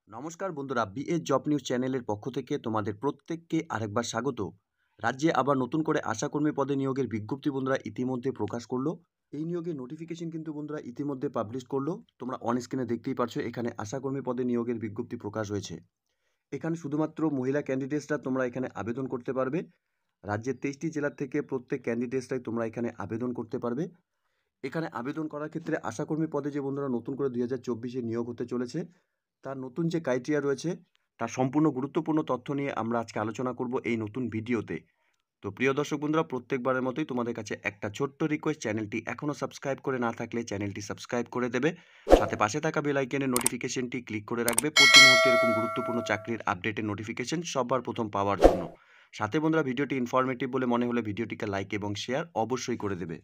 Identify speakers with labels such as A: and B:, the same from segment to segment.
A: নমস্কার বন্ধুরা, BS job news চ্যানেলের পক্ষ থেকে তোমাদের প্রত্যেককে আরেকবার স্বাগত। রাজ্যে আবার নতুন করে আশাকর্মী পদে নিয়োগের বিজ্ঞপ্তি বন্ধুরা ইতিমধ্যে প্রকাশ করলো। এই নিয়োগের নোটিফিকেশন কিন্তু বন্ধুরা ইতিমধ্যে পাবলিশ করলো। তোমরা অন স্ক্রিনে দেখতেই পারছো, এখানে আশাকর্মী পদে নিয়োগের বিজ্ঞপ্তি প্রকাশ হয়েছে। এখানে শুধুমাত্র মহিলা ক্যান্ডিডেটসরা তোমরা এখানে আবেদন করতে পারবে। রাজ্যের 23টি জেলার থেকে প্রত্যেক ক্যান্ডিডেটসরাই তোমরা এখানে আবেদন করতে পারবে। এখানে আবেদন করার ক্ষেত্রে আশাকর্মী পদে যে বন্ধুরা নতুন করে 2024-এ নিয়োগ হতে চলেছে, তার নতুন যে ক্রাইটেরিয়া রয়েছে তার সম্পূর্ণ গুরুত্বপূর্ণ তথ্য নিয়ে আমরা আজকে আলোচনা করব এই নতুন ভিডিওতে। তো প্রিয় দর্শক বন্ধুরা, প্রত্যেকবারের মতোই তোমাদের কাছে একটা ছোট্ট রিকোয়েস্ট, চ্যানেলটি এখনও সাবস্ক্রাইব করে না থাকলে চ্যানেলটি সাবস্ক্রাইব করে দেবে, সাথে পাশে থাকা বেল আইকনের নোটিফিকেশনটি ক্লিক করে রাখবে প্রতি মুহূর্তে এরকম গুরুত্বপূর্ণ চাকরির আপডেটের নোটিফিকেশন সবার প্রথম পাওয়ার জন্য। সাথে বন্ধুরা, ভিডিওটি ইনফরমেটিভ বলে মনে হলে ভিডিওটিকে লাইক এবং শেয়ার অবশ্যই করে দেবে।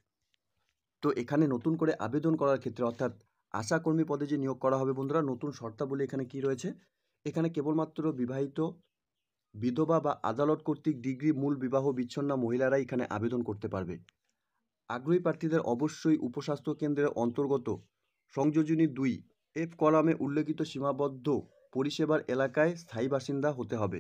A: তো এখানে নতুন করে আবেদন করার ক্ষেত্রে অর্থাৎ আশাকর্মী পদে যে নিয়োগ করা হবে বন্ধুরা, নতুন শর্তাবলী এখানে কি রয়েছে, এখানে কেবলমাত্র বিবাহিত, বিধবা বা আদালত কর্তৃক ডিগ্রি মূল বিবাহ বিচ্ছিন্ন মহিলারাই এখানে আবেদন করতে পারবে। আগ্রহী প্রার্থীদের অবশ্যই উপস্বাস্থ্য কেন্দ্রের অন্তর্গত সংযোজনী 2 এফ কলামে উল্লেখিত সীমাবদ্ধ পরিষেবার এলাকায় স্থায়ী বাসিন্দা হতে হবে।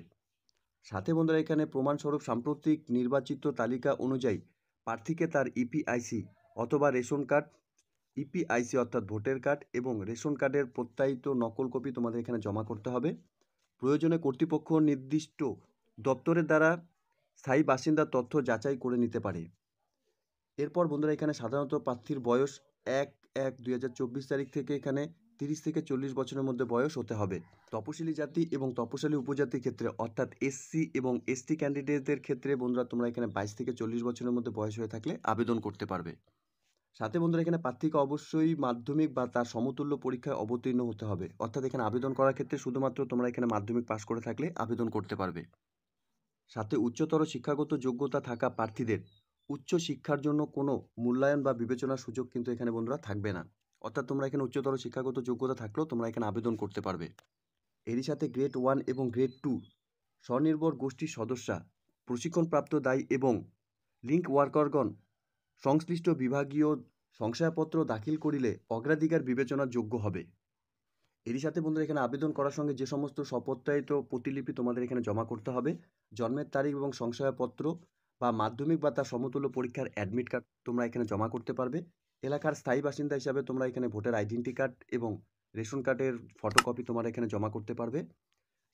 A: সাথে বন্ধুরা, এখানে প্রমাণস্বরূপ সাম্প্রতিক নির্বাচিত তালিকা অনুযায়ী প্রার্থীকে তার ইপিআইসি অথবা রেশন কার্ড, ইপিআইসি অর্থাৎ ভোটার কার্ড এবং রেশন কার্ডের প্রত্যায়িত নকল কপি তোমাদের এখানে জমা করতে হবে। প্রয়োজনে কর্তৃপক্ষ নির্দিষ্ট দপ্তরের দ্বারা স্থায়ী বাসিন্দার তথ্য যাচাই করে নিতে পারে। এরপর বন্ধুরা, এখানে সাধারণত প্রার্থীর বয়স 1/1/2024 তারিখ থেকে এখানে 30 থেকে 40 বছরের মধ্যে বয়স হতে হবে। তপশিলি জাতি এবং তপশিলি উপজাতির ক্ষেত্রে অর্থাৎ এসসি এবং এসটি ক্যান্ডিডেটদের ক্ষেত্রে বন্ধুরা তোমরা এখানে 22 থেকে 40 বছরের মধ্যে বয়স হয়ে থাকলে আবেদন করতে পারবে। সাথে বন্ধুরা, এখানে প্রার্থীকে অবশ্যই মাধ্যমিক বা তার সমতুল্য পরীক্ষায় অবতীর্ণ হতে হবে। অর্থাৎ এখানে আবেদন করার ক্ষেত্রে শুধুমাত্র তোমরা এখানে মাধ্যমিক পাস করে থাকলে আবেদন করতে পারবে। সাথে উচ্চতর শিক্ষাগত যোগ্যতা থাকা প্রার্থীদের উচ্চ শিক্ষার জন্য কোনো মূল্যায়ন বা বিবেচনার সুযোগ কিন্তু এখানে বন্ধুরা থাকবে না। অর্থাৎ তোমরা এখানে উচ্চতর শিক্ষাগত যোগ্যতা থাকলেও তোমরা এখানে আবেদন করতে পারবে। এরই সাথে গ্রেড 1 এবং গ্রেড 2 স্বনির্ভর গোষ্ঠীর সদস্যা, প্রশিক্ষণপ্রাপ্ত দায়ী এবং লিঙ্ক ওয়ার্কারগণ সংশ্লিষ্ট বিভাগীয় শংসাপত্র দাখিল করিলে অগ্রাধিকার বিবেচনার যোগ্য হবে। এরই সাথে বন্ধুরা, এখানে আবেদন করার সঙ্গে যে সমস্ত সপত্রায়িত প্রতিলিপি তোমাদের এখানে জমা করতে হবে, জন্মের তারিখ এবং শংসাপত্র বা মাধ্যমিক বা তার সমতুল্য পরীক্ষার অ্যাডমিট কার্ড তোমরা এখানে জমা করতে পারবে। এলাকার স্থায়ী বাসিন্দা হিসাবে তোমরা এখানে ভোটার আইডেন্টি কার্ড এবং রেশন কার্ডের ফটোকপি তোমরা এখানে জমা করতে পারবে।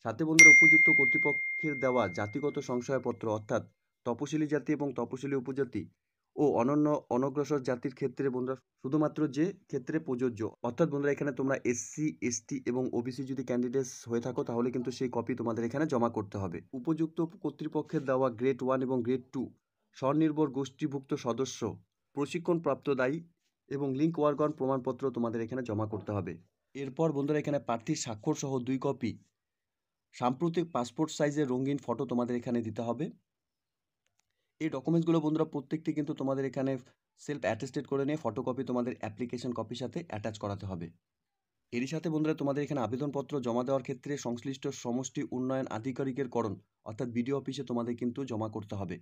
A: সাথে বন্ধুরা, উপযুক্ত কর্তৃপক্ষের দেওয়া জাতিগত সংশয়পত্র অর্থাৎ তপশিলি জাতি এবং তপশিলি উপজাতি ও অনন্য অনগ্রসর জাতির ক্ষেত্রে বন্ধুরা শুধুমাত্র যে ক্ষেত্রে প্রযোজ্য, অর্থাৎ বন্ধুরা এখানে তোমরা এসসি এসটি এবং ওবিসি যদি ক্যান্ডিডেটস হয়ে থাকো তাহলে কিন্তু সেই কপি তোমাদের এখানে জমা করতে হবে। উপযুক্ত কর্তৃপক্ষের দেওয়া গ্রেড 1 এবং গ্রেড 2 স্বনির্ভর গোষ্ঠীভুক্ত সদস্য, প্রশিক্ষণপ্রাপ্ত দায়ী এবং লিঙ্ক ওয়ার্কার প্রমাণপত্র তোমাদের এখানে জমা করতে হবে। এরপর বন্ধুরা, এখানে প্রার্থীর স্বাক্ষর সহ 2 কপি সাম্প্রতিক পাসপোর্ট সাইজের রঙিন ফটো তোমাদের এখানে দিতে হবে। এই ডকুমেন্টসগুলো বন্ধুরা প্রত্যেকটি কিন্তু তোমাদের এখানে সেলফ অ্যাটেস্টেড করে নিয়ে ফটোকপি তোমাদের অ্যাপ্লিকেশন কপির সাথে অ্যাটাচ করাতে হবে। এরই সাথে বন্ধুরা, তোমাদের এখানে আবেদনপত্র জমা দেওয়ার ক্ষেত্রে সংশ্লিষ্ট সমষ্টি উন্নয়ন আধিকারিকের করণ অর্থাৎ বিডিও অফিসে তোমাদের কিন্তু জমা করতে হবে।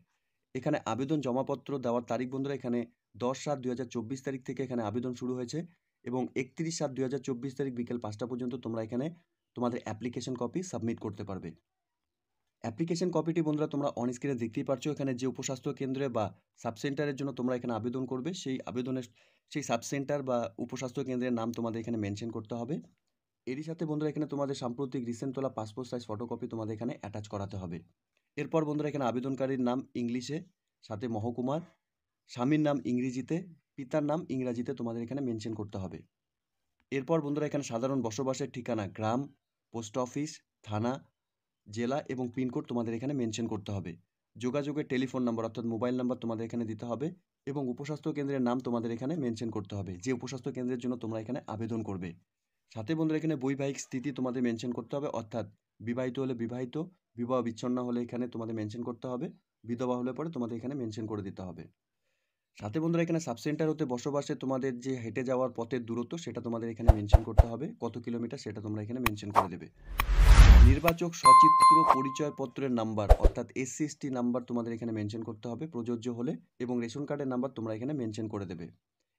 A: এখানে আবেদন জমাপত্র দেওয়ার তারিখ বন্ধুরা এখানে 10/7/2024 তারিখ থেকে এখানে আবেদন শুরু হয়েছে এবং 31/7/2024 তারিখ বিকেল 5টা পর্যন্ত তোমরা এখানে তোমাদের অ্যাপ্লিকেশন কপি সাবমিট করতে পারবে। অ্যাপ্লিকেশন কপিটি বন্ধুরা তোমরা অন স্ক্রিনে দেখতেই পারছো। এখানে যে উপস্বাস্থ্য কেন্দ্রে বা সাবসেন্টারের জন্য তোমরা এখানে আবেদন করবে সেই সাবসেন্টার বা উপস্বাস্থ্য কেন্দ্রের নাম তোমাদের এখানে মেনশন করতে হবে। এরই সাথে বন্ধুরা, এখানে তোমাদের সাম্প্রতিক রিসেন্ট তোলা পাসপোর্ট সাইজ ফটোকপি তোমাদের এখানে অ্যাটাচ করাতে হবে। এরপর বন্ধুরা, এখানে আবেদনকারীর নাম ইংলিশে, সাথে মহকুমার, স্বামীর নাম ইংরেজিতে, পিতার নাম ইংরাজিতে তোমাদের এখানে মেনশন করতে হবে। এরপর বন্ধুরা, এখানে সাধারণ বসবাসের ঠিকানা, গ্রাম, পোস্ট অফিস, থানা, জেলা এবং পিনকোড তোমাদের এখানে মেনশন করতে হবে। যোগাযোগের টেলিফোন নাম্বার অর্থাৎ মোবাইল নাম্বার তোমাদের এখানে দিতে হবে এবং উপস্বাস্থ্য কেন্দ্রের নাম তোমাদের এখানে মেনশন করতে হবে, যে উপস্বাস্থ্য কেন্দ্রের জন্য তোমরা এখানে আবেদন করবে। সাথে বন্ধুরা, এখানে বৈবাহিক স্থিতি তোমাদের মেনশন করতে হবে, অর্থাৎ বিবাহিত হলে বিবাহিত, বিবাহ বিচ্ছিন্ন হলে এখানে তোমাদের মেনশন করতে হবে, বিধবা হলে পরে তোমাদের এখানে মেনশন করে দিতে হবে। সাথে বন্ধুরা, এখানে সাবসেন্টার হতে বসবাসে তোমাদের যে হেঁটে যাওয়ার পথের দূরত্ব সেটা তোমাদের এখানে মেনশন করতে হবে, কত কিলোমিটার সেটা তোমরা এখানে মেনশন করে দেবে। নির্বাচক সচিত্র পরিচয়পত্রের নাম্বার অর্থাৎ SC/ST নাম্বার তোমাদের এখানে মেনশন করতে হবে প্রযোজ্য হলে, এবং রেশন কার্ডের নাম্বার তোমরা এখানে মেনশন করে দেবে।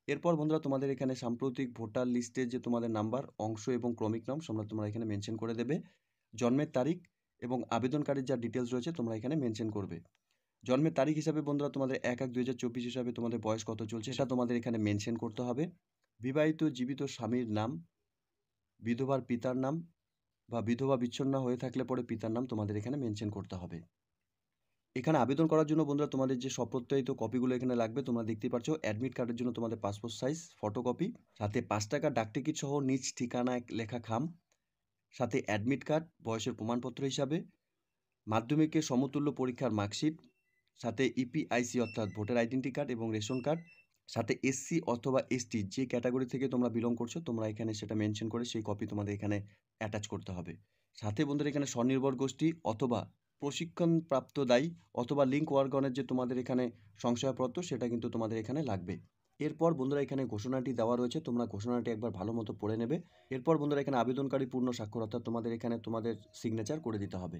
A: এরপর বন্ধুরা তোমাদের এখানে সাম্প্রতিক ভোটার লিস্টে যে তোমাদের নাম্বার, অংশ এবং ক্রমিক নাম তোমরা এখানে মেনশন করে দেবে। জন্মের তারিখ এবং আবেদনকারীর যা ডিটেলস রয়েছে তোমরা এখানে মেনশন করবে। জন্মের তারিখ হিসাবে বন্ধুরা তোমাদের 1/1/2024 হিসাবে তোমাদের বয়স কত চলছে সেটা তোমাদের এখানে মেনশন করতে হবে। বিবাহিত জীবিত স্বামীর নাম, বিধবার পিতার নাম বা বিধবা বিচ্ছিন্ন হয়ে থাকলে পরে পিতার নাম তোমাদের এখানে মেনশন করতে হবে। এখানে আবেদন করার জন্য বন্ধুরা তোমাদের যে সপ্রত্যয়িত কপিগুলো এখানে লাগবে তোমরা দেখতেই পাচ্ছ। অ্যাডমিট কার্ডের জন্য তোমাদের পাসপোর্ট সাইজ ফটোকপি, সাথে 5 টাকার ডাকটিকিট সহ নিজ ঠিকানা লেখা খাম, সাথে অ্যাডমিট কার্ড বয়সের প্রমাণপত্র হিসাবে, মাধ্যমিকের সমতুল্য পরীক্ষার মার্কশিট, সাথে ইপিআইসি অর্থাৎ ভোটার আইডেন্টি কার্ড এবং রেশন কার্ড, সাথে এসসি অথবা এসটি যে ক্যাটাগরি থেকে তোমরা বিলং করছো তোমরা এখানে সেটা মেনশন করে সেই কপি তোমাদের এখানে অ্যাটাচ করতে হবে। সাথে বন্ধুরা এখানে স্বনির্ভর গোষ্ঠী অথবা প্রশিক্ষণপ্রাপ্ত দায়ী অথবা লিঙ্ক ওয়ার্গনের যে তোমাদের এখানে সংশয়পত্র সেটা কিন্তু তোমাদের এখানে লাগবে। এরপর বন্ধুরা এখানে ঘোষণাটি দেওয়া রয়েছে, তোমরা ঘোষণাটি একবার ভালো মতো পড়ে নেবে। এরপর বন্ধুরা এখানে আবেদনকারী পূর্ণ স্বাক্ষর অর্থাৎ তোমাদের এখানে তোমাদের সিগনেচার করে দিতে হবে।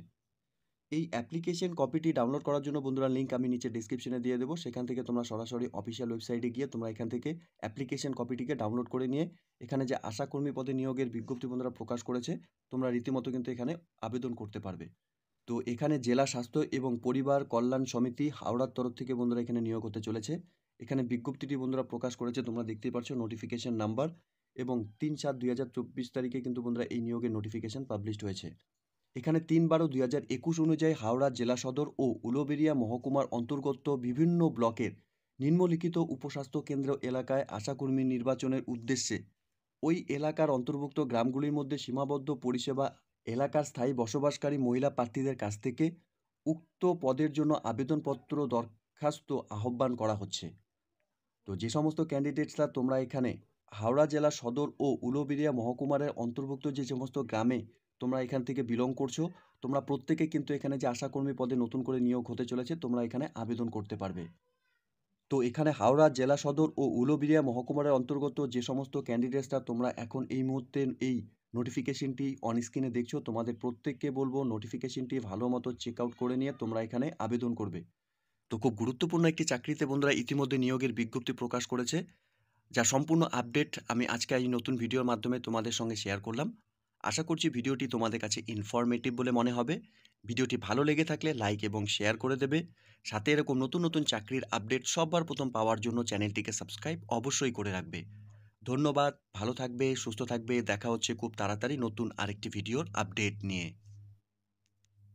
A: এই অ্যাপ্লিকেশন কপিটি ডাউনলোড করার জন্য বন্ধুরা লিঙ্ক আমি নিচে ডিসক্রিপশনে দিয়ে দেবো, সেখান থেকে তোমরা সরাসরি অফিসিয়াল ওয়েবসাইটে গিয়ে তোমরা এখান থেকে অ্যাপ্লিকেশন কপিটিকে ডাউনলোড করে নিয়ে এখানে যে আশাকর্মী পদে নিয়োগের বিজ্ঞপ্তি বন্ধুরা প্রকাশ করেছে তোমরা রীতিমতো কিন্তু এখানে আবেদন করতে পারবে। তো এখানে জেলা স্বাস্থ্য এবং পরিবার কল্যাণ সমিতি হাওড়ার তরফ থেকে বন্ধুরা এখানে নিয়োগ হতে চলেছে। এখানে বিজ্ঞপ্তিটি বন্ধুরা প্রকাশ করেছে তোমরা দেখতেই পাচ্ছ, নোটিফিকেশন নাম্বার এবং 3/7/2024 তারিখে কিন্তু বন্ধুরা এই নিয়োগের নোটিফিকেশন পাবলিশড হয়েছে। এখানে 3/12/2021 অনুযায়ী হাওড়া জেলা সদর ও উলুবেড়িয়া মহকুমার অন্তর্গত বিভিন্ন ব্লকের নিম্নলিখিত উপস্বাস্থ্য কেন্দ্র এলাকায় আশাকর্মী নির্বাচনের উদ্দেশ্যে ওই এলাকার অন্তর্ভুক্ত গ্রামগুলির মধ্যে সীমাবদ্ধ পরিষেবা এলাকার স্থায়ী বসবাসকারী মহিলা প্রার্থীদের কাছ থেকে উক্ত পদের জন্য আবেদনপত্র দরখাস্ত আহ্বান করা হচ্ছে। তো যে সমস্ত ক্যান্ডিডেটসরা তোমরা এখানে হাওড়া জেলা সদর ও উলুবেড়িয়া মহকুমারের অন্তর্ভুক্ত যে সমস্ত গ্রামে তোমরা এখান থেকে বিলং করছো তোমরা প্রত্যেকে কিন্তু এখানে যে আশাকর্মী পদে নতুন করে নিয়োগ হতে চলেছে তোমরা এখানে আবেদন করতে পারবে। তো এখানে হাওড়া জেলা সদর ও উলুবেড়িয়া মহকুমারের অন্তর্গত যে সমস্ত ক্যান্ডিডেটসরা তোমরা এখন এই মুহূর্তে এই নোটিফিকেশনটি অন স্ক্রিনে দেখছো তোমাদের প্রত্যেককে বলবো নোটিফিকেশনটি ভালো মতো চেক আউট করে নিয়ে তোমরা এখানে আবেদন করবে। তো খুব গুরুত্বপূর্ণ একটি চাকরিতে বন্ধুরা ইতিমধ্যে নিয়োগের বিজ্ঞপ্তি প্রকাশ করেছে, যা সম্পূর্ণ আপডেট আমি আজকে এই নতুন ভিডিওর মাধ্যমে তোমাদের সঙ্গে শেয়ার করলাম। আশা করছি ভিডিওটি তোমাদের কাছে ইনফরমেটিভ বলে মনে হবে। ভিডিওটি ভালো লেগে থাকলে লাইক এবং শেয়ার করে দেবে। সাথে এরকম নতুন নতুন চাকরির আপডেট সবার প্রথম পাওয়ার জন্য চ্যানেলটিকে সাবস্ক্রাইব অবশ্যই করে রাখবে। ধন্যবাদ, ভালো থাকবে, সুস্থ থাকবে। দেখা হচ্ছে খুব তাড়াতাড়ি নতুন আরেকটি ভিডিওর আপডেট নিয়ে।